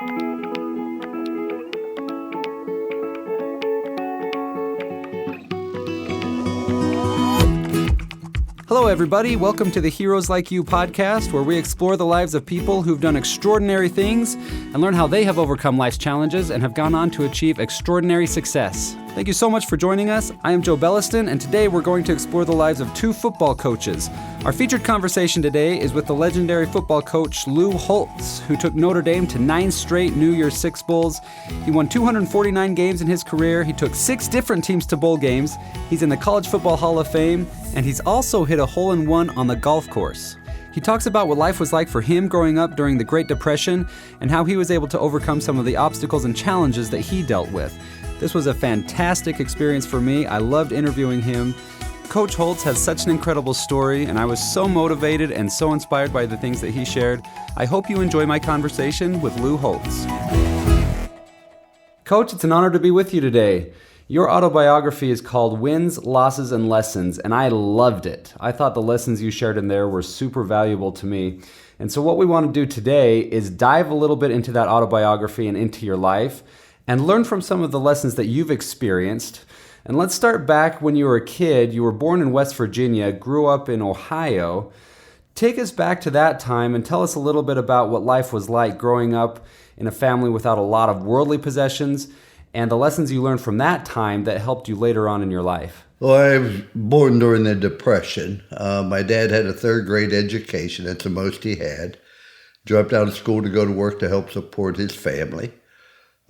Hello, everybody. Welcome to the Heroes Like You podcast, where we explore the lives of people who've done extraordinary things and learn how they have overcome life's challenges and have gone on to achieve extraordinary success. Thank you so much for joining us. I am Joe Belliston, and today we're going to explore the lives of two football coaches. Our featured conversation today is with the legendary football coach Lou Holtz, who took Notre Dame to 9 straight New Year's Six Bowls. He won 249 games in his career. He took 6 different teams to bowl games. He's in the College Football Hall of Fame, and he's also hit a hole-in-one on the golf course. He talks about what life was like for him growing up during the Great Depression and how he was able to overcome some of the obstacles and challenges that he dealt with. This was a fantastic experience for me. I loved interviewing him. Coach Holtz has such an incredible story, and I was so motivated and so inspired by the things that he shared. I hope you enjoy my conversation with Lou Holtz. Coach, it's an honor to be with you today. Your autobiography is called Wins, Losses, and Lessons, and I loved it. I thought the lessons you shared in there were super valuable to me. And so what we want to do today is dive a little bit into that autobiography and into your life and learn from some of the lessons that you've experienced. And let's start back when you were a kid. You were born in West Virginia, grew up in Ohio. Take us back to that time and tell us a little bit about what life was like growing up in a family without a lot of worldly possessions and the lessons you learned from that time that helped you later on in your life. Well, I was born during the Depression. My dad had a third grade education. That's the most he had. Dropped out of school to go to work to help support his family.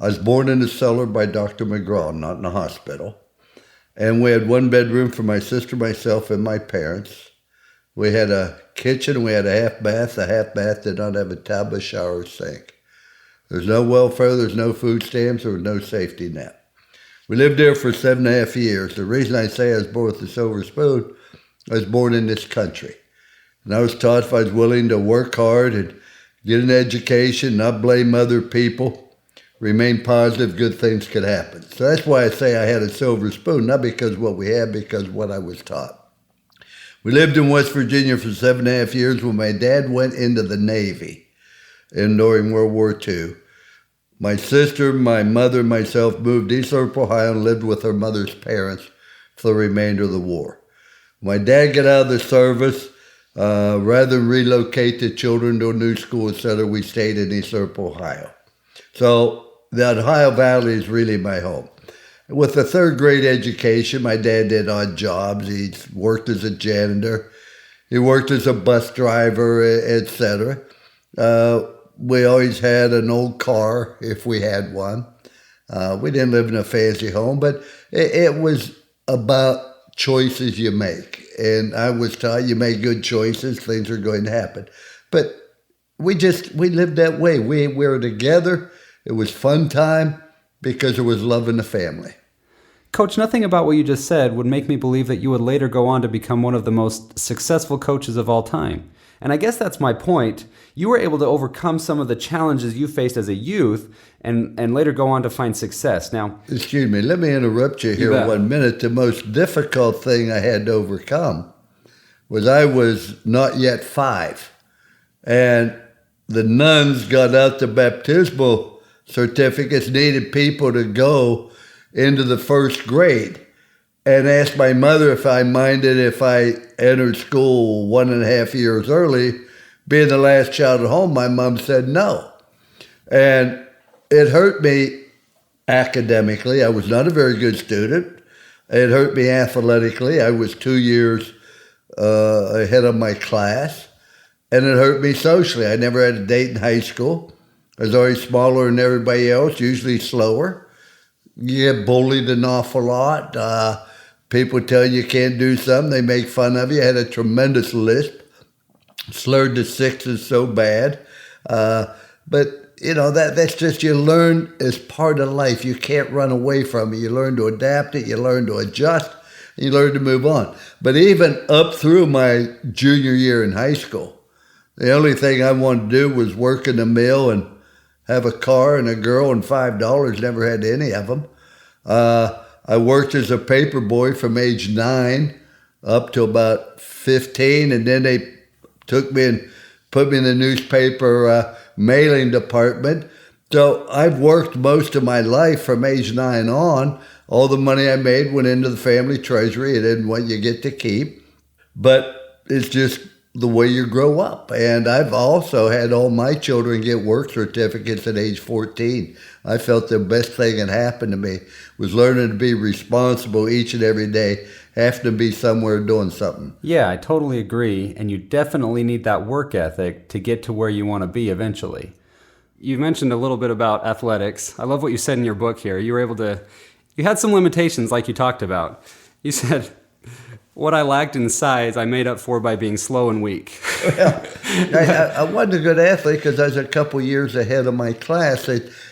I was born in the cellar by Dr. McGraw, not in a hospital. And we had one bedroom for my sister, myself, and my parents. We had a kitchen. We had a half bath. The half bath did not have a tub, a shower, or sink. There's no welfare, there's no food stamps, there was no safety net. We lived there for 7.5 years. The reason I say I was born with a silver spoon, I was born in this country. And I was taught if I was willing to work hard and get an education, not blame other people, remain positive, good things could happen. So that's why I say I had a silver spoon, not because of what we had, because of what I was taught. We lived in West Virginia for 7.5 years when my dad went into the Navy. And during World War II. My sister, my mother, and myself moved to East Thorpe, Ohio and lived with her mother's parents for the remainder of the war. My dad got out of the service. Rather than relocate the children to a new school, etc., we stayed in East Thorpe, Ohio. So the Ohio Valley is really my home. With a third grade education, my dad did odd jobs. He worked as a janitor. He worked as a bus driver, etc. We always had an old car if we had one. We didn't live in a fancy home, but it was about choices you make. And I was taught you make good choices, things are going to happen. But we lived that way. We were together. It was fun time because there was love in the family. Coach, nothing about what you just said would make me believe that you would later go on to become one of the most successful coaches of all time. And I guess that's my point. You were able to overcome some of the challenges you faced as a youth and later go on to find success. Now, excuse me, let me interrupt you here 1 minute. The most difficult thing I had to overcome was I was not yet 5. And the nuns got out the baptismal certificates, needed people to go into the first grade. And asked my mother if I minded if I entered school 1.5 years early. Being the last child at home, my mom said no. And it hurt me academically. I was not a very good student. It hurt me athletically. I was 2 years ahead of my class. And it hurt me socially. I never had a date in high school. I was always smaller than everybody else, usually slower. You get bullied an awful lot. People tell you can't do something. They make fun of you. I had a tremendous lisp. Slurred the sixes so bad. But, you know, that's just, you learn as part of life. You can't run away from it. You learn to adapt it. You learn to adjust. And you learn to move on. But even up through my junior year in high school, the only thing I wanted to do was work in the mill and have a car and a girl and $5. Never had any of them. I worked as a paper boy from age 9 up to about 15, and then they took me and put me in the newspaper mailing department. So I've worked most of my life from age 9 on. All the money I made went into the family treasury. It isn't what you get to keep, but it's just the way you grow up. And I've also had all my children get work certificates at age 14. I felt the best thing that happened to me was learning to be responsible each and every day, having to be somewhere doing something. Yeah, I totally agree. And you definitely need that work ethic to get to where you want to be eventually. You mentioned a little bit about athletics. I love what you said in your book here. You had some limitations like you talked about. You said, what I lacked in size, I made up for by being slow and weak. Well, I wasn't a good athlete because I was a couple years ahead of my class.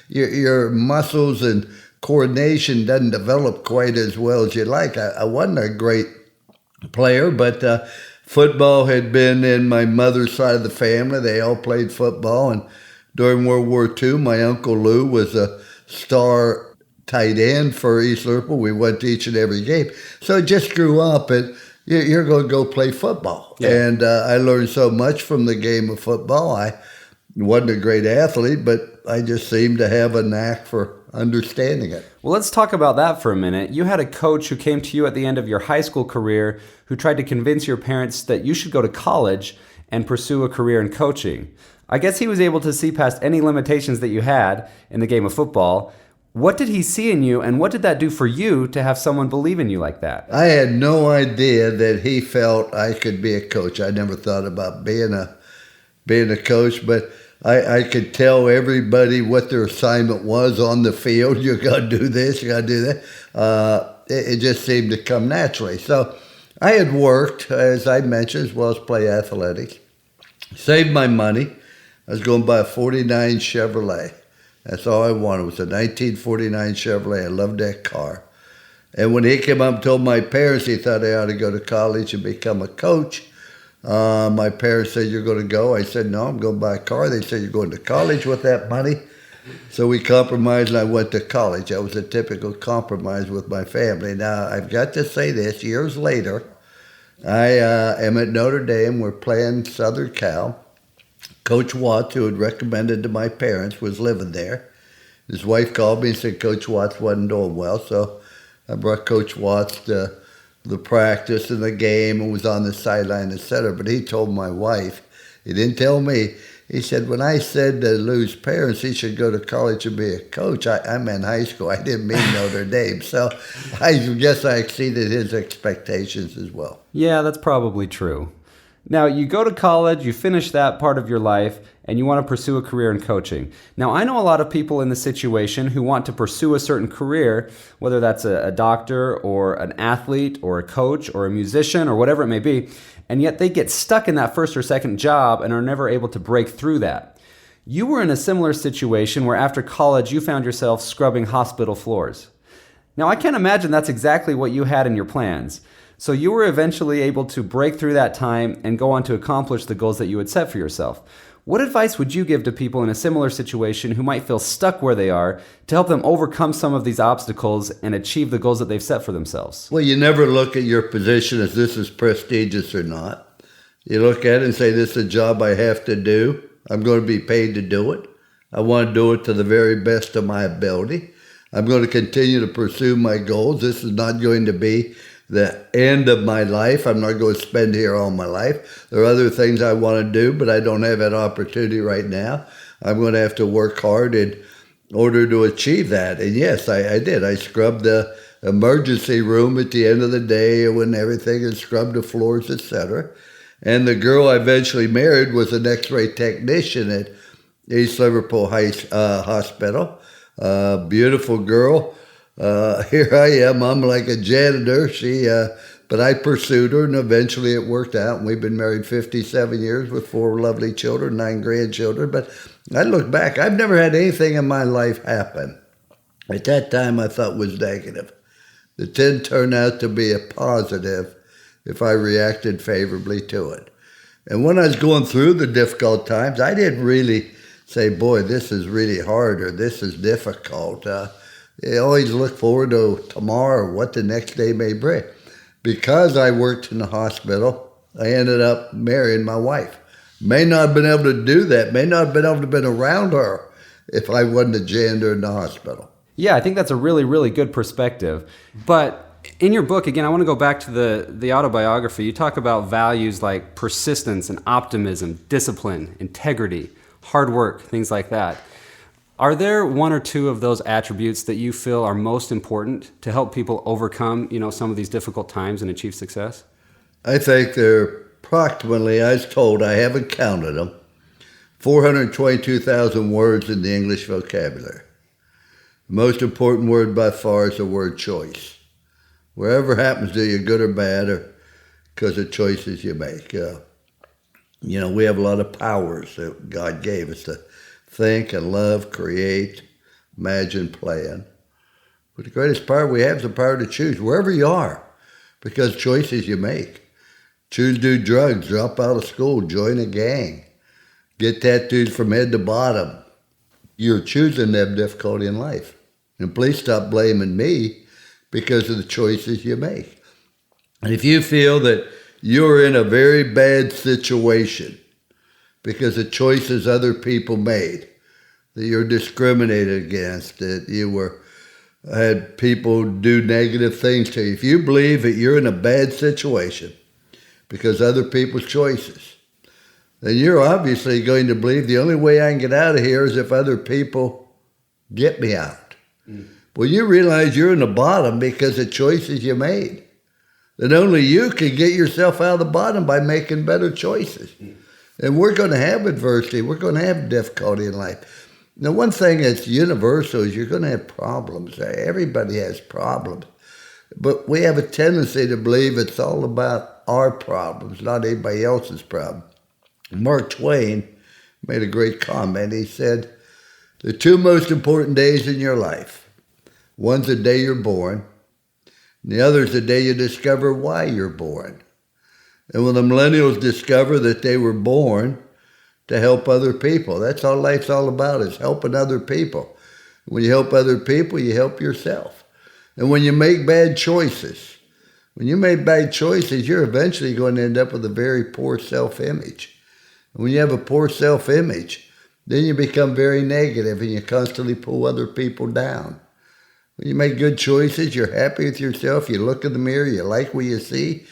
Your muscles and coordination doesn't develop quite as well as you like. I wasn't a great player, but football had been in my mother's side of the family. They all played football, and during World War II, my Uncle Lou was a star tight end for East Liverpool. We went to each and every game. So I just grew up and you're going to go play football. Yeah. And I learned so much from the game of football. I wasn't a great athlete, but I just seemed to have a knack for understanding it. Well, let's talk about that for a minute. You had a coach who came to you at the end of your high school career who tried to convince your parents that you should go to college and pursue a career in coaching. I guess he was able to see past any limitations that you had in the game of football. What did he see in you, and what did that do for you to have someone believe in you like that? I had no idea that he felt I could be a coach. I never thought about being a coach, but I could tell everybody what their assignment was on the field. You got to do this, you got to do that. It just seemed to come naturally. So I had worked, as I mentioned, as well as play athletics, saved my money. I was going to buy a 49 Chevrolet. That's all I wanted. It was a 1949 Chevrolet. I loved that car. And when he came up and told my parents he thought I ought to go to college and become a coach, my parents said, "You're going to go?" I said, "No, I'm going to buy a car." They said, "You're going to college with that money?" So we compromised and I went to college. That was a typical compromise with my family. Now, I've got to say this, years later, I am at Notre Dame. We're playing Southern Cal. Coach Watts, who had recommended to my parents, was living there. His wife called me and said Coach Watts wasn't doing well, so I brought Coach Watts to the practice and the game and was on the sideline, etc. But he told my wife, he didn't tell me, he said, when I said to Lou's parents he should go to college and be a coach, I meant high school. I didn't mean Notre Dame. So I guess I exceeded his expectations as well. Yeah, that's probably true. Now, you go to college, you finish that part of your life, and you want to pursue a career in coaching. Now, I know a lot of people in this situation who want to pursue a certain career, whether that's a doctor or an athlete or a coach or a musician or whatever it may be, and yet they get stuck in that first or second job and are never able to break through that. You were in a similar situation where after college you found yourself scrubbing hospital floors. Now, I can't imagine that's exactly what you had in your plans. So you were eventually able to break through that time and go on to accomplish the goals that you had set for yourself. What advice would you give to people in a similar situation who might feel stuck where they are to help them overcome some of these obstacles and achieve the goals that they've set for themselves? Well, you never look at your position as this is prestigious or not. You look at it and say, this is a job I have to do. I'm going to be paid to do it. I want to do it to the very best of my ability. I'm going to continue to pursue my goals. This is not going to be the end of my life. I'm not going to spend here all my life. There are other things I want to do, but I don't have that opportunity right now. I'm going to have to work hard in order to achieve that. And yes, I did. I scrubbed the emergency room at the end of the day when everything and scrubbed the floors, etc. And the girl I eventually married was an x-ray technician at East Liverpool Hospital. Beautiful girl. Here I am. I'm like a janitor. But I pursued her, and eventually it worked out. And we've been married 57 years with 4 lovely children, 9 grandchildren. But I look back, I've never had anything in my life happen at that time I thought was negative. It didn't turn out to be a positive if I reacted favorably to it. And when I was going through the difficult times, I didn't really say, boy, this is really hard or this is difficult. I always look forward to tomorrow or what the next day may bring. Because I worked in the hospital, I ended up marrying my wife. May not have been able to do that, may not have been able to have been around her if I wasn't a janitor in the hospital. Yeah, I think that's a really, really good perspective. But in your book, again, I want to go back to the autobiography. You talk about values like persistence and optimism, discipline, integrity, hard work, things like that. Are there one or two of those attributes that you feel are most important to help people overcome, some of these difficult times and achieve success? I think there are approximately, I was told, I haven't counted them, 422,000 words in the English vocabulary. The most important word by far is the word choice. Whatever happens to you, good or bad, or because of choices you make. We have a lot of powers that God gave us to think and love, create, imagine, plan. But the greatest power we have is the power to choose wherever you are, because choices you make. Choose to do drugs, drop out of school, join a gang, get tattoos from head to bottom. You're choosing to have difficulty in life. And please stop blaming me because of the choices you make. And if you feel that you're in a very bad situation because of choices other people made, that you're discriminated against, that had people do negative things to you, if you believe that you're in a bad situation because other people's choices, then you're obviously going to believe the only way I can get out of here is if other people get me out. Well, you realize you're in the bottom because of choices you made. That only you can get yourself out of the bottom by making better choices. And we're going to have adversity. We're going to have difficulty in life. Now, one thing that's universal is you're going to have problems. Everybody has problems. But we have a tendency to believe it's all about our problems, not anybody else's problem. Mark Twain made a great comment. He said, the two most important days in your life, one's the day you're born, and the other's the day you discover why you're born. And when the millennials discover that they were born to help other people, that's all life's all about, is helping other people. When you help other people, you help yourself. And when you make bad choices, you're eventually going to end up with a very poor self-image. And when you have a poor self-image, then you become very negative and you constantly pull other people down. When you make good choices, you're happy with yourself, you look in the mirror, you like what you see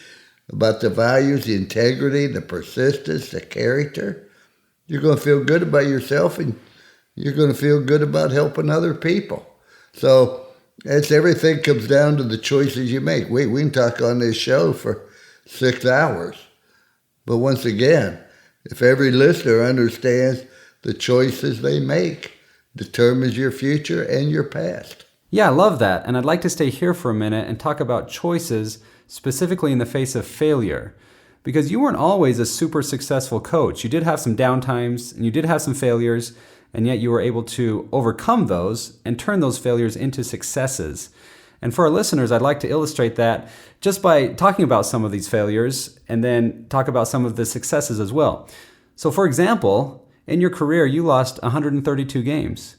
about the values, the integrity, the persistence, the character, you're going to feel good about yourself and you're going to feel good about helping other people. So everything comes down to the choices you make. We can talk on this show for 6 hours. But once again, if every listener understands the choices they make determines your future and your past. Yeah, I love that. And I'd like to stay here for a minute and talk about choices specifically in the face of failure. Because you weren't always a super successful coach. You did have some downtimes and you did have some failures, and yet you were able to overcome those and turn those failures into successes. And for our listeners, I'd like to illustrate that just by talking about some of these failures and then talk about some of the successes as well. So for example, in your career, you lost 132 games.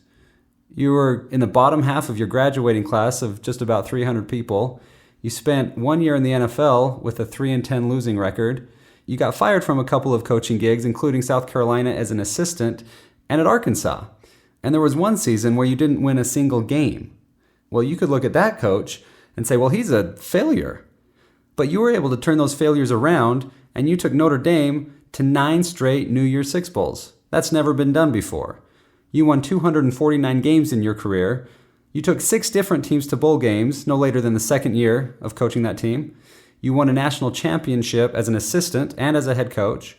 You were in the bottom half of your graduating class of just about 300 people. You spent 1 year in the NFL with a 3-10 losing record. You got fired from a couple of coaching gigs, including South Carolina as an assistant and at Arkansas. And there was one season where you didn't win a single game. Well, you could look at that coach and say, well, he's a failure. But you were able to turn those failures around, and you took Notre Dame to 9 straight New Year's Six Bowls. That's never been done before. You won 249 games in your career. You took 6 different teams to bowl games no later than the second year of coaching that team. You won a national championship as an assistant and as a head coach.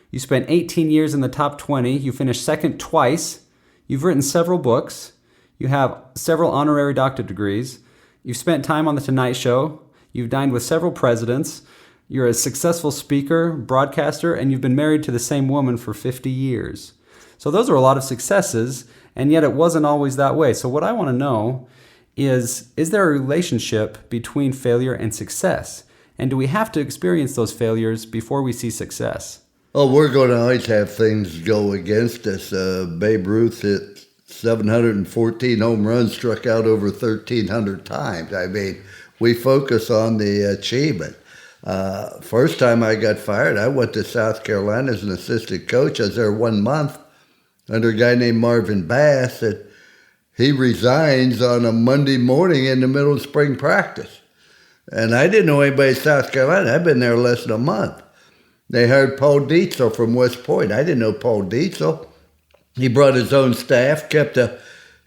You spent 18 years in the top 20. You finished second twice. You've written several books. You have several honorary doctorate degrees. You've spent time on The Tonight Show. You've dined with several presidents. You're a successful speaker, broadcaster, and you've been married to the same woman for 50 years. So those are a lot of successes, and yet it wasn't always that way. So what I want to know is there a relationship between failure and success? And do we have to experience those failures before we see success? Oh, we're going to always have things go against us. Babe Ruth hit 714 home runs, struck out over 1,300 times. I mean, we focus on the achievement. First time I got fired, I went to South Carolina as an assistant coach. I was there 1 month. under a guy named Marvin Bass, that he resigns on a Monday morning in the middle of spring practice. And I didn't know anybody in South Carolina. I'd been there less than a month. They hired Paul Dietzel from West Point. I didn't know Paul Dietzel. He brought his own staff, kept a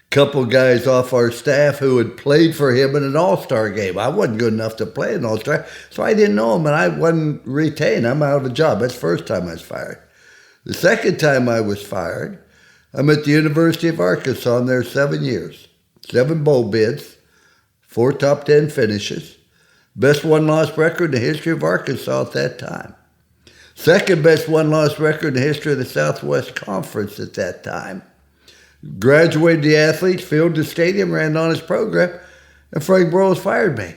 couple guys off our staff who had played for him in an all-star game. I wasn't good enough to play an all-star, so I didn't know him, and I wasn't retained. I'm out of a job. That's the first time I was fired. The second time I was fired, I'm at the University of Arkansas, and there 7 years. 7 bowl bids, 4 top 10 finishes, best one-loss record in the history of Arkansas at that time. Second best one-loss record in the history of the Southwest Conference at that time. Graduated the athletes, filled the stadium, ran on his program, and Frank Broyles fired me.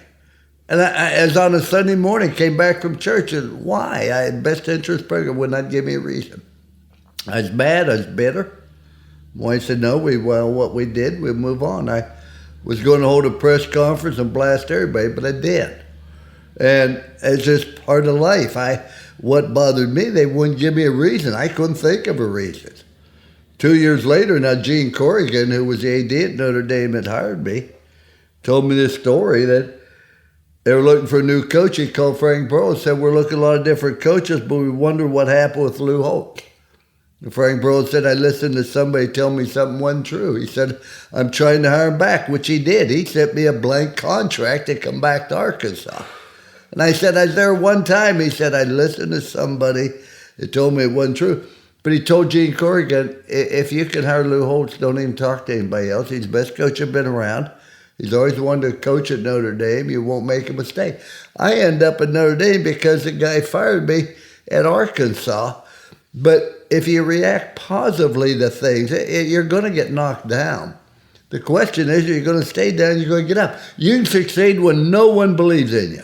And as on a Sunday morning, came back from church, and why? I had best interest program, would not give me a reason. I was mad, I was bitter. Well, I said, no, what we did, we'll move on. I was going to hold a press conference and blast everybody, but I did. And it's just part of life. What bothered me, they wouldn't give me a reason. I couldn't think of a reason. 2 years later, now Gene Corrigan, who was the AD at Notre Dame that hired me, told me this story that they were looking for a new coach. He called Frank Broyles and said, we're looking at a lot of different coaches, but we wonder what happened with Lou Holtz. And Frank Broyles said, I listened to somebody tell me something wasn't true. He said, I'm trying to hire him back, which he did. He sent me a blank contract to come back to Arkansas. And I said, I was there one time. He said, I listened to somebody that told me it wasn't true. But he told Gene Corrigan, if you can hire Lou Holtz, don't even talk to anybody else. He's the best coach I've been around. He's always wanted to coach at Notre Dame. You won't make a mistake. I end up at Notre Dame because the guy fired me at Arkansas. But if you react positively to things, you're going to get knocked down. The question is, are you going to stay down, you're going to get up. You can succeed when no one believes in you.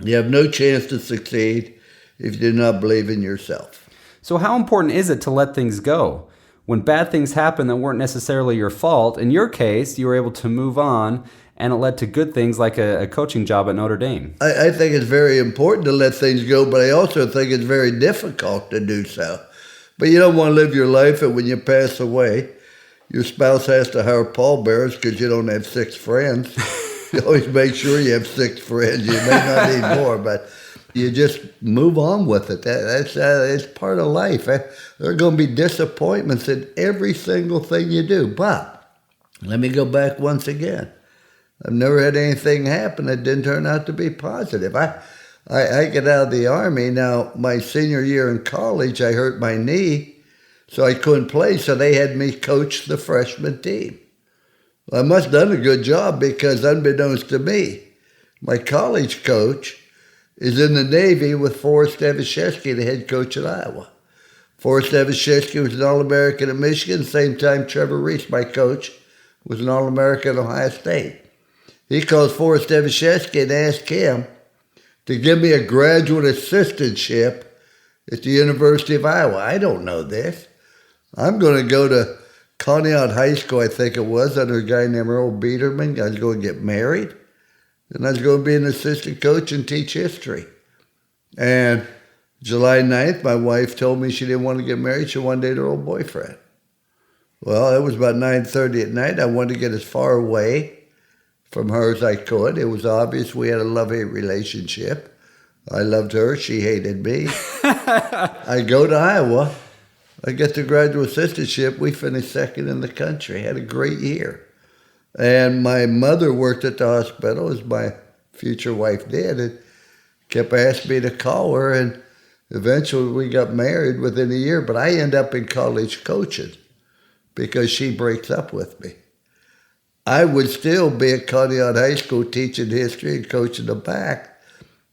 You have no chance to succeed if you do not believe in yourself. So how important is it to let things go? When bad things happen that weren't necessarily your fault, in your case, you were able to move on, and it led to good things like a coaching job at Notre Dame. I think it's very important to let things go, but I also think it's very difficult to do so. But you don't want to live your life, and when you pass away, your spouse has to hire pallbearers because you don't have 6 friends. You always make sure you have 6 friends. You may not need more, but you just move on with it. It's part of life. There are going to be disappointments in every single thing you do. But let me go back once again. I've never had anything happen that didn't turn out to be positive. I get out of the Army. Now, my senior year in college, I hurt my knee, so I couldn't play, so they had me coach the freshman team. Well, I must have done a good job because unbeknownst to me, my college coach is in the Navy with Forrest Evashevsky, the head coach at Iowa. Forrest Evashevsky was an All-American at Michigan. Same time, Trevor Reese, my coach, was an All-American at Ohio State. He calls Forrest Evashevsky and asks him to give me a graduate assistantship at the University of Iowa. I don't know this. I'm going to go to Conneaut High School, I think it was, under a guy named Earl Biederman. I was going to get married. And I was going to be an assistant coach and teach history. And July 9th, my wife told me she didn't want to get married. She wanted to date her old boyfriend. Well, it was about 9:30 at night. I wanted to get as far away from her as I could. It was obvious we had a love-hate relationship. I loved her. She hated me. I go to Iowa. I get the graduate assistantship. We finished second in the country. Had a great year. And my mother worked at the hospital, as my future wife did, and kept asking me to call her. And eventually we got married within a year. But I end up in college coaching because she breaks up with me. I would still be at Conneaut High School teaching history and coaching them back.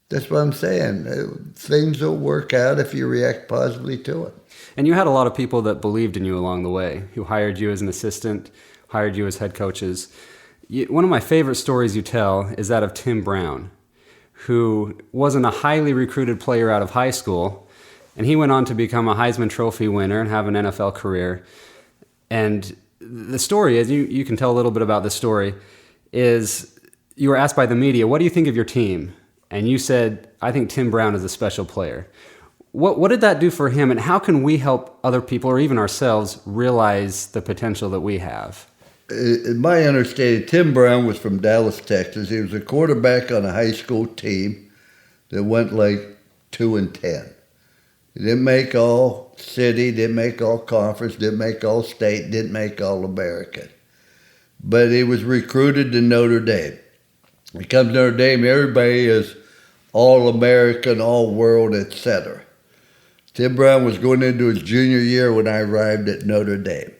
That's what I'm saying. Things will work out if you react positively to it. And you had a lot of people that believed in you along the way, who hired you as an assistant, hired you as head coaches. One of my favorite stories you tell is that of Tim Brown, who wasn't a highly recruited player out of high school, and he went on to become a Heisman Trophy winner and have an NFL career. And the story is, you can tell a little bit about this story, is you were asked by the media, what do you think of your team? And you said, I think Tim Brown is a special player. what did that do for him, and how can we help other people or even ourselves realize the potential that we have? In my understanding, Tim Brown was from Dallas, Texas. He was a quarterback on a high school team that went like 2-10. He didn't make all city, didn't make all conference, didn't make all state, didn't make all American. But he was recruited to Notre Dame. He comes to Notre Dame, everybody is all American, all world, etc. Tim Brown was going into his junior year when I arrived at Notre Dame.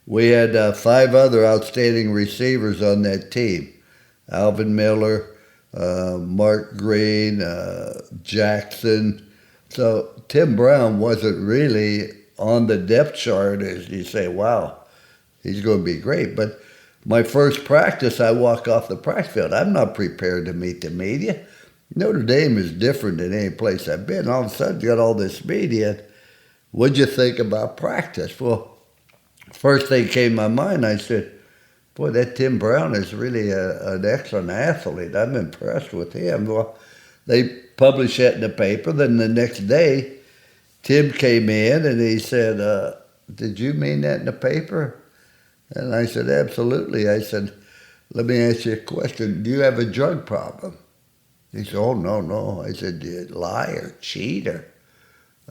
We had 5 other outstanding receivers on that team. Alvin Miller, Mark Green, Jackson. So Tim Brown wasn't really on the depth chart as you say, wow, he's going to be great. But my first practice, I walk off the practice field. I'm not prepared to meet the media. Notre Dame is different than any place I've been. All of a sudden, you got all this media. What'd you think about practice? Well, first thing came to my mind, I said, boy, that Tim Brown is really an excellent athlete. I'm impressed with him. Well, they published that in the paper. Then the next day, Tim came in and he said, did you mean that in the paper? And I said, absolutely. I said, let me ask you a question. Do you have a drug problem? He said, oh, no. I said, you liar, cheater.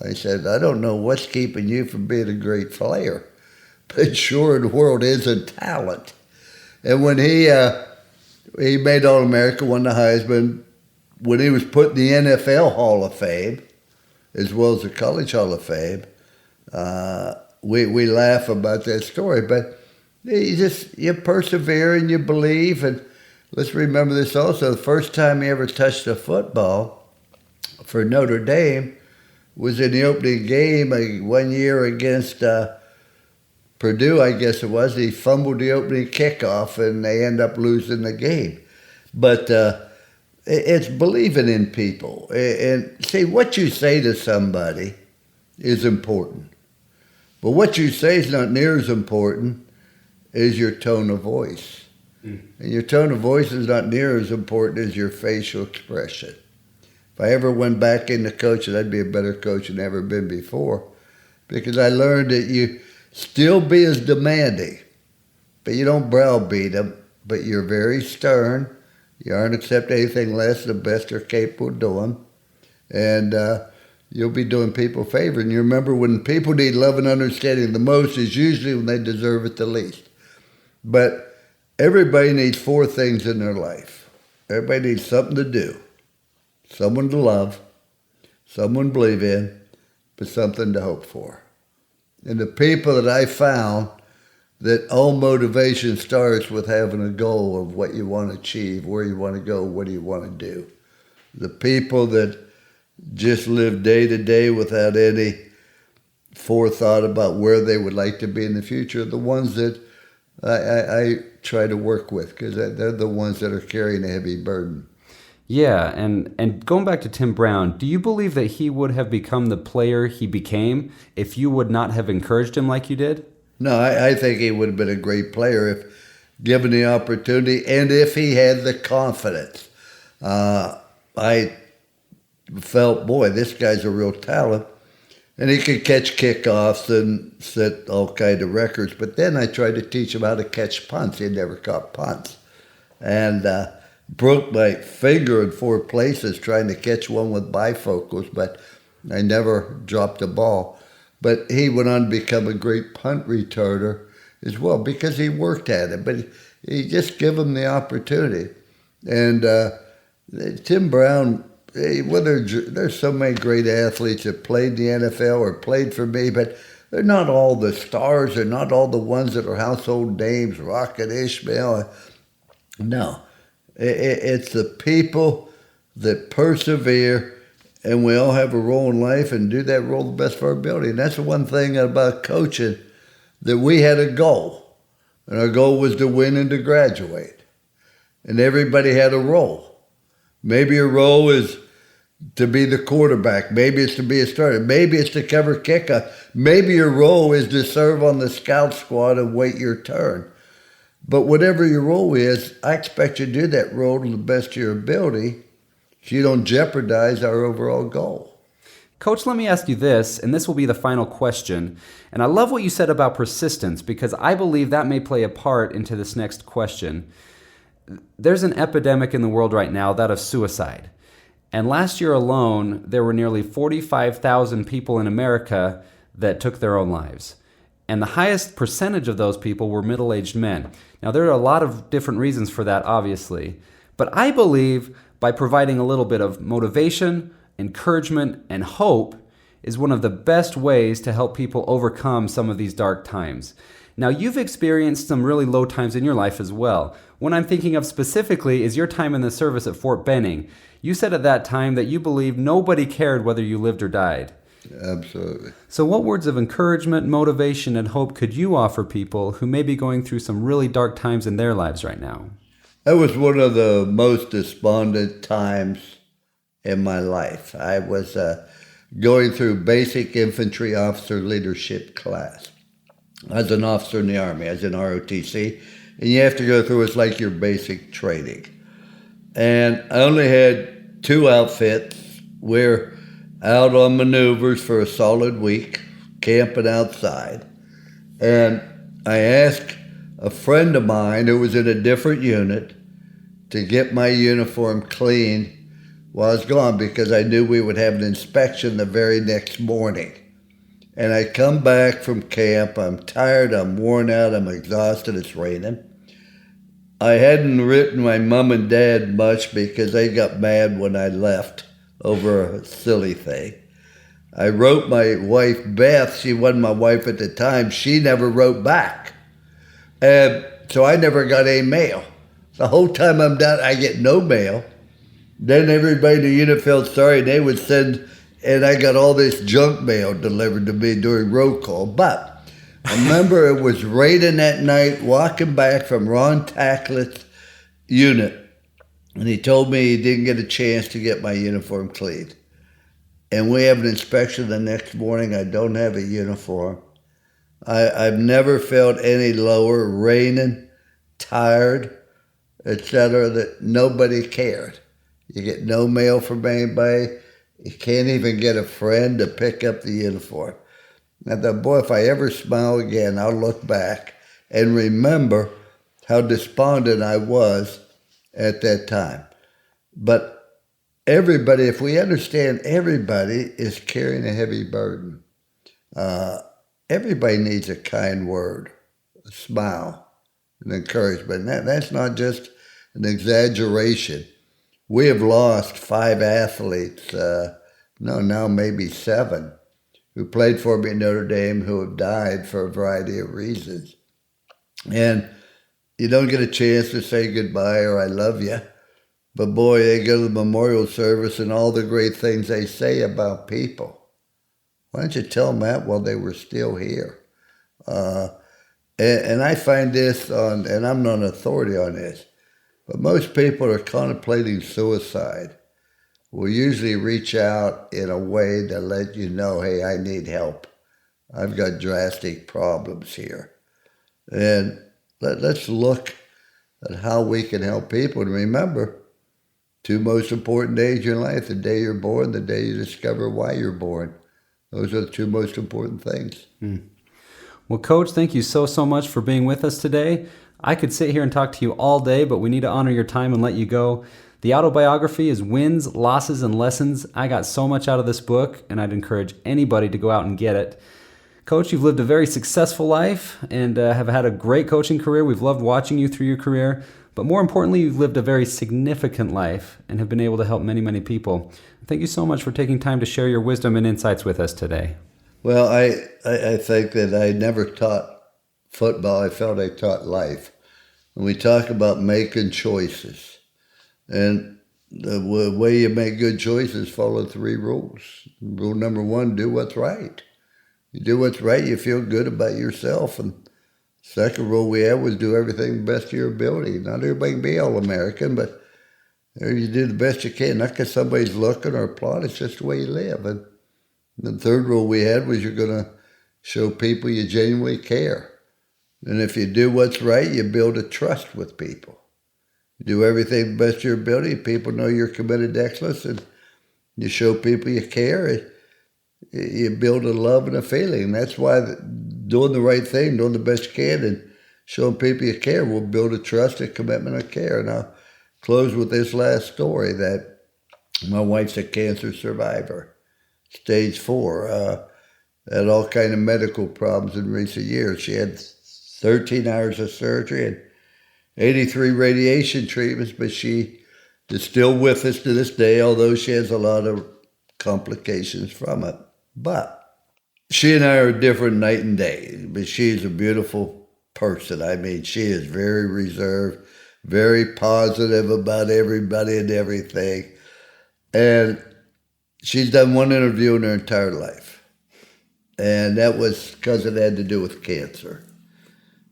I said, I don't know what's keeping you from being a great player. But sure, the world is a talent. And when he made All-America, won the Heisman, when he was put in the NFL Hall of Fame, as well as the College Hall of Fame, we laugh about that story. But you persevere and you believe. And let's remember this also, the first time he ever touched a football for Notre Dame was in the opening game 1 year against Purdue, I guess it was. He fumbled the opening kickoff, and they end up losing the game. But it's believing in people. And see, what you say to somebody is important. But what you say is not near as important as your tone of voice. And your tone of voice is not near as important as your facial expression. If I ever went back into coaching, I'd be a better coach than I've ever been before, because I learned that you still be as demanding, but you don't browbeat them, but you're very stern. You aren't accept anything less than the best they're capable of doing. And you'll be doing people a favor. And you remember, when people need love and understanding the most is usually when they deserve it the least. But everybody needs 4 things in their life. Everybody needs something to do, someone to love, someone to believe in, but something to hope for. And the people that I found, that all motivation starts with having a goal of what you want to achieve, where you want to go, what do you want to do. The people that just live day to day without any forethought about where they would like to be in the future are the ones that I try to work with, because they're the ones that are carrying a heavy burden. Yeah, and going back to Tim Brown, do you believe that he would have become the player he became if you would not have encouraged him like you did? No, I think he would have been a great player if given the opportunity and if he had the confidence. I felt, boy, this guy's a real talent. And he could catch kickoffs and set all kind of records. But then I tried to teach him how to catch punts. He never caught punts. And broke my finger in 4 places trying to catch one with bifocals, but I never dropped a ball. But he went on to become a great punt returner as well, because he worked at it. But he just gave him the opportunity. And Tim Brown, there's so many great athletes that played in the NFL or played for me, but they're not all the stars. They're not all the ones that are household names, Rocket Ishmael. No. It's the people that persevere, and we all have a role in life and do that role the best of our ability. And that's the one thing about coaching, that we had a goal, and our goal was to win and to graduate. And everybody had a role. Maybe your role is to be the quarterback. Maybe it's to be a starter. Maybe it's to cover kickoff. Maybe your role is to serve on the scout squad and wait your turn. But whatever your role is, I expect you to do that role to the best of your ability so you don't jeopardize our overall goal. Coach, let me ask you this, and this will be the final question. And I love what you said about persistence because I believe that may play a part into this next question. There's an epidemic in the world right now, that of suicide. And last year alone, there were nearly 45,000 people in America that took their own lives. And the highest percentage of those people were middle-aged men. Now, there are a lot of different reasons for that, obviously. But I believe by providing a little bit of motivation, encouragement, and hope is one of the best ways to help people overcome some of these dark times. Now, you've experienced some really low times in your life as well. What I'm thinking of specifically is your time in the service at Fort Benning. You said at that time that you believed nobody cared whether you lived or died. Absolutely. So what words of encouragement, motivation, and hope could you offer people who may be going through some really dark times in their lives right now? That was one of the most despondent times in my life. I was going through basic infantry officer leadership class. I was an officer in the Army. I was in ROTC, and you have to go through, it's like your basic training. And I only had 2 outfits. We're out on maneuvers for a solid week, camping outside. And I asked a friend of mine who was in a different unit to get my uniform cleaned while I was gone because I knew we would have an inspection the very next morning. And I come back from camp, I'm tired, I'm worn out, I'm exhausted, it's raining. I hadn't written my mom and dad much because they got mad when I left over a silly thing. I wrote my wife, Beth, she wasn't my wife at the time, she never wrote back. And so I never got any mail. The whole time I'm down, I get no mail. Then everybody in the unit felt sorry, and they would send, and I got all this junk mail delivered to me during roll call. But I remember it was raining that night, walking back from Ron Tacklett's unit, and he told me he didn't get a chance to get my uniform cleaned. And we have an inspection the next morning. I don't have a uniform. I've never felt any lower, raining, tired, etc., that nobody cared. You get no mail from anybody. You can't even get a friend to pick up the uniform. I thought, boy, if I ever smile again, I'll look back and remember how despondent I was at that time. But everybody, if we understand everybody is carrying a heavy burden, everybody needs a kind word, a smile, an encouragement. That's not just an exaggeration. We have lost 5 athletes, now maybe 7, who played for me at Notre Dame who have died for a variety of reasons. And you don't get a chance to say goodbye or I love you. But boy, they go to the memorial service and all the great things they say about people. Why don't you tell them that while they were still here? And I find this on, and I'm not an authority on this, but most people are contemplating suicide will usually reach out in a way to let you know, hey, I need help. I've got drastic problems here. And let's look at how we can help people. And remember, 2 most important days in your life, the day you're born, the day you discover why you're born. Those are the 2 most important things. Well, Coach, thank you so much for being with us today. I could sit here and talk to you all day, but we need to honor your time and let you go. The autobiography is Wins, Losses, and Lessons. I got so much out of this book, and I'd encourage anybody to go out and get it. Coach, you've lived a very successful life and have had a great coaching career. We've loved watching you through your career. But more importantly, you've lived a very significant life and have been able to help many, many people. Thank you so much for taking time to share your wisdom and insights with us today. Well, I think that I never taught football. I felt I taught life. And we talk about making choices. And the way you make good choices, follow 3 rules. Rule number 1, do what's right. You do what's right, you feel good about yourself. And second rule we have was do everything the best of your ability. Not everybody can be all-American, but you do the best you can. Not because somebody's looking or applauding, it's just the way you live. And the third rule we had was you're going to show people you genuinely care. And if you do what's right, you build a trust with people. You do everything the best of your ability, people know you're committed to excellence, and you show people you care. You build a love and a feeling. And that's why doing the right thing, doing the best you can, and showing people you care will build a trust, a commitment, and care. And I'll close with this last story that my wife's a cancer survivor, stage 4. Had all kind of medical problems in recent years. She had 13 hours of surgery and 83 radiation treatments, but she is still with us to this day, although she has a lot of complications from it. But she and I are different night and day, but she's a beautiful person. I mean, she is very reserved, very positive about everybody and everything. And she's done one interview in her entire life. And that was because it had to do with cancer.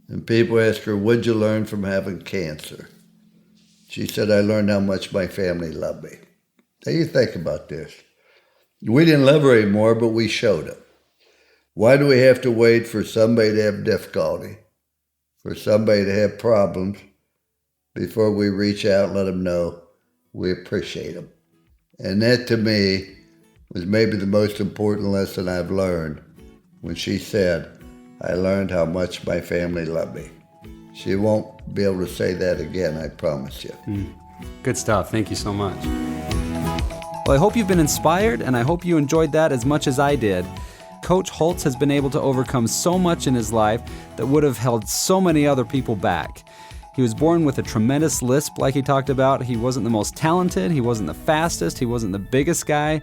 And people ask her, what'd you learn from having cancer? She said, I learned how much my family loved me. Now you think about this. We didn't love her anymore, but we showed it. Why do we have to wait for somebody to have difficulty, for somebody to have problems, before we reach out and let them know we appreciate them? And that, to me, was maybe the most important lesson I've learned when she said, I learned how much my family loved me. She won't be able to say that again, I promise you. Good stuff. Thank you so much. Well, I hope you've been inspired, and I hope you enjoyed that as much as I did. Coach Holtz has been able to overcome so much in his life that would have held so many other people back. He was born with a tremendous lisp, like he talked about. He wasn't the most talented, he wasn't the fastest, he wasn't the biggest guy,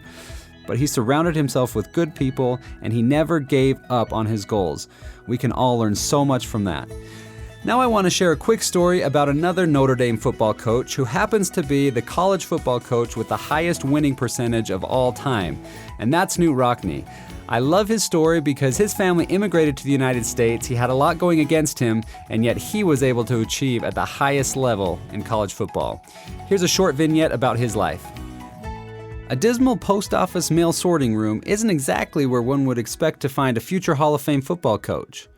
but he surrounded himself with good people, and he never gave up on his goals. We can all learn so much from that. Now I want to share a quick story about another Notre Dame football coach who happens to be the college football coach with the highest winning percentage of all time, and that's Knute Rockne. I love his story because his family immigrated to the United States, he had a lot going against him, and yet he was able to achieve at the highest level in college football. Here's a short vignette about his life. A dismal post office mail sorting room isn't exactly where one would expect to find a future Hall of Fame football coach.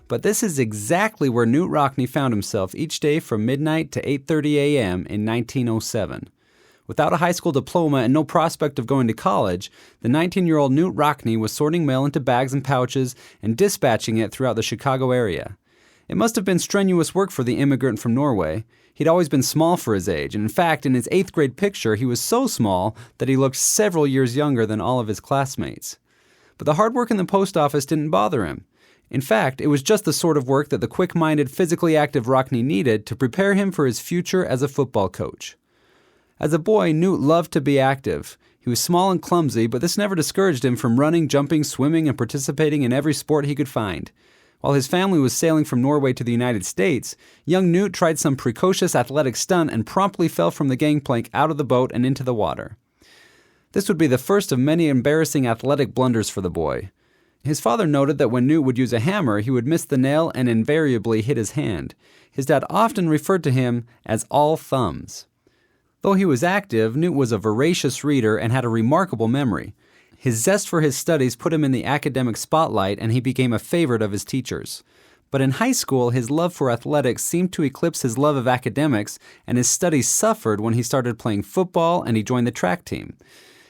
But this is exactly where Knute Rockne found himself each day from midnight to 8:30 a.m. in 1907. Without a high school diploma and no prospect of going to college, the 19-year-old Knute Rockne was sorting mail into bags and pouches and dispatching it throughout the Chicago area. It must have been strenuous work for the immigrant from Norway. He'd always been small for his age, and in fact, in his 8th grade picture, he was so small that he looked several years younger than all of his classmates. But the hard work in the post office didn't bother him. In fact, it was just the sort of work that the quick-minded, physically active Rockne needed to prepare him for his future as a football coach. As a boy, Knute loved to be active. He was small and clumsy, but this never discouraged him from running, jumping, swimming, and participating in every sport he could find. While his family was sailing from Norway to the United States, young Knute tried some precocious athletic stunt and promptly fell from the gangplank out of the boat and into the water. This would be the first of many embarrassing athletic blunders for the boy. His father noted that when Knute would use a hammer, he would miss the nail and invariably hit his hand. His dad often referred to him as all thumbs. Though he was active, Knute was a voracious reader and had a remarkable memory. His zest for his studies put him in the academic spotlight, and he became a favorite of his teachers. But in high school, his love for athletics seemed to eclipse his love of academics, and his studies suffered when he started playing football and he joined the track team.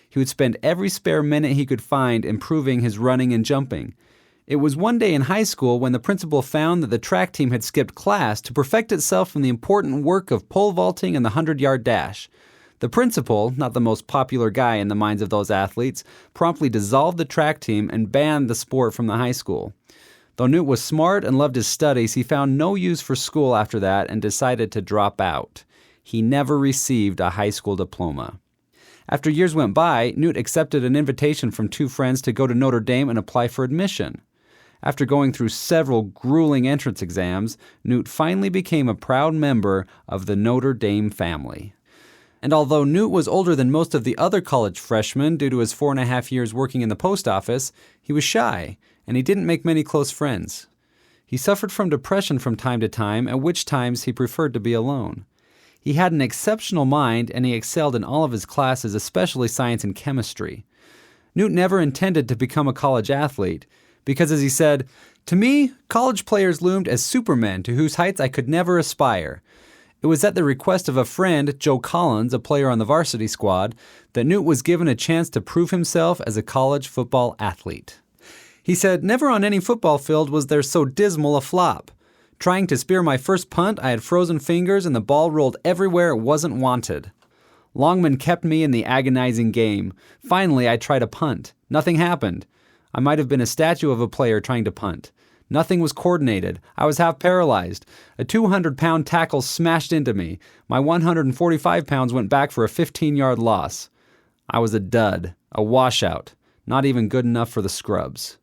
He would spend every spare minute he could find improving his running and jumping. It was one day in high school when the principal found that the track team had skipped class to perfect itself in the important work of pole vaulting and the 100-yard dash. The principal, not the most popular guy in the minds of those athletes, promptly dissolved the track team and banned the sport from the high school. Though Knute was smart and loved his studies, he found no use for school after that and decided to drop out. He never received a high school diploma. After years went by, Knute accepted an invitation from 2 friends to go to Notre Dame and apply for admission. After going through several grueling entrance exams, Knute finally became a proud member of the Notre Dame family. And although Knute was older than most of the other college freshmen due to his 4.5 years working in the post office, he was shy, and he didn't make many close friends. He suffered from depression from time to time, at which times he preferred to be alone. He had an exceptional mind, and he excelled in all of his classes, especially science and chemistry. Knute never intended to become a college athlete, because as he said, "To me, college players loomed as supermen to whose heights I could never aspire. It was at the request of a friend, Joe Collins, a player on the varsity squad, that Newt was given a chance to prove himself as a college football athlete. He said, "Never on any football field was there so dismal a flop. Trying to spear my first punt, I had frozen fingers and the ball rolled everywhere it wasn't wanted. Longman kept me in the agonizing game. Finally, I tried a punt. Nothing happened. I might have been a statue of a player trying to punt. Nothing was coordinated. I was half paralyzed. A 200-pound tackle smashed into me. My 145 pounds went back for a 15-yard loss. I was a dud, a washout, not even good enough for the scrubs."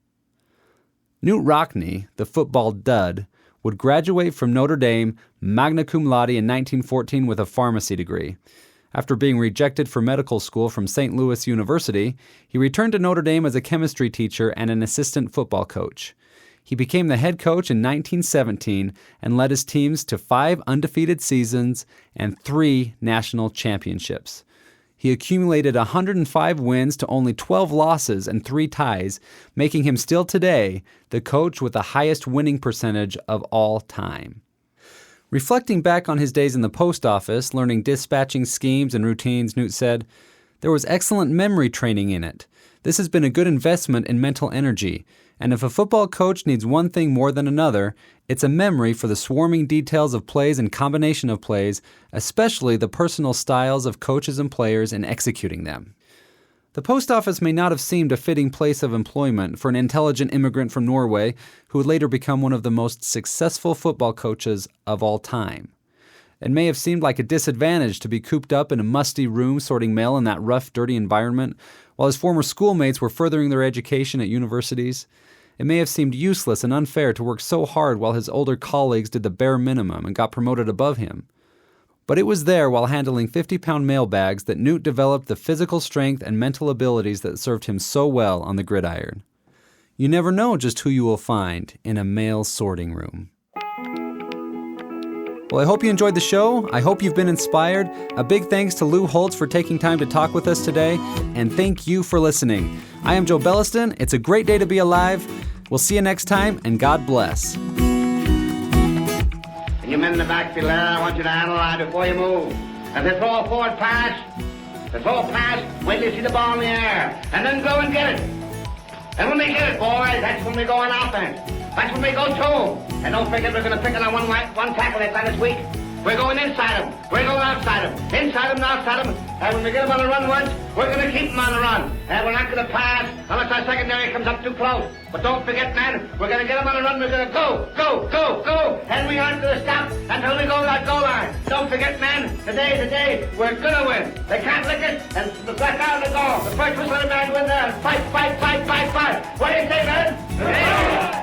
Newt Rockne, the football dud, would graduate from Notre Dame magna cum laude in 1914 with a pharmacy degree. After being rejected for medical school from St. Louis University, he returned to Notre Dame as a chemistry teacher and an assistant football coach. He became the head coach in 1917 and led his teams to 5 undefeated seasons and 3 national championships. He accumulated 105 wins to only 12 losses and 3 ties, making him still today the coach with the highest winning percentage of all time. Reflecting back on his days in the post office, learning dispatching schemes and routines, Newt said, "There was excellent memory training in it. This has been a good investment in mental energy, and if a football coach needs one thing more than another, it's a memory for the swarming details of plays and combination of plays, especially the personal styles of coaches and players in executing them." The post office may not have seemed a fitting place of employment for an intelligent immigrant from Norway who would later become one of the most successful football coaches of all time. It may have seemed like a disadvantage to be cooped up in a musty room sorting mail in that rough, dirty environment, while his former schoolmates were furthering their education at universities. It may have seemed useless and unfair to work so hard while his older colleagues did the bare minimum and got promoted above him. But it was there, while handling 50-pound mailbags, that Newt developed the physical strength and mental abilities that served him so well on the gridiron. You never know just who you will find in a mail sorting room. Well, I hope you enjoyed the show. I hope you've been inspired. A big thanks to Lou Holtz for taking time to talk with us today. And thank you for listening. I am Joe Belliston. It's a great day to be alive. We'll see you next time, and God bless. You men in the backfield there, I want you to analyze before you move. If they throw a forward pass, wait till you see the ball in the air, and then go and get it. And when they get it, boys, that's when we go on offense. That's when we go to. And don't forget we're going to pick on one tackle that's on this week. We're going inside them. We're going outside them. Inside them and outside them. And when we get them on the run once, we're going to keep them on the run. And we're not going to pass unless our secondary comes up too close. But don't forget, man, we're going to get them on the run. We're going to go. And we aren't going to stop until we go to that goal line. Don't forget, man, today's the day we're going to win. They can't lick us and back out of the goal. The first whistle of the man win there. Fight. What do you say, man?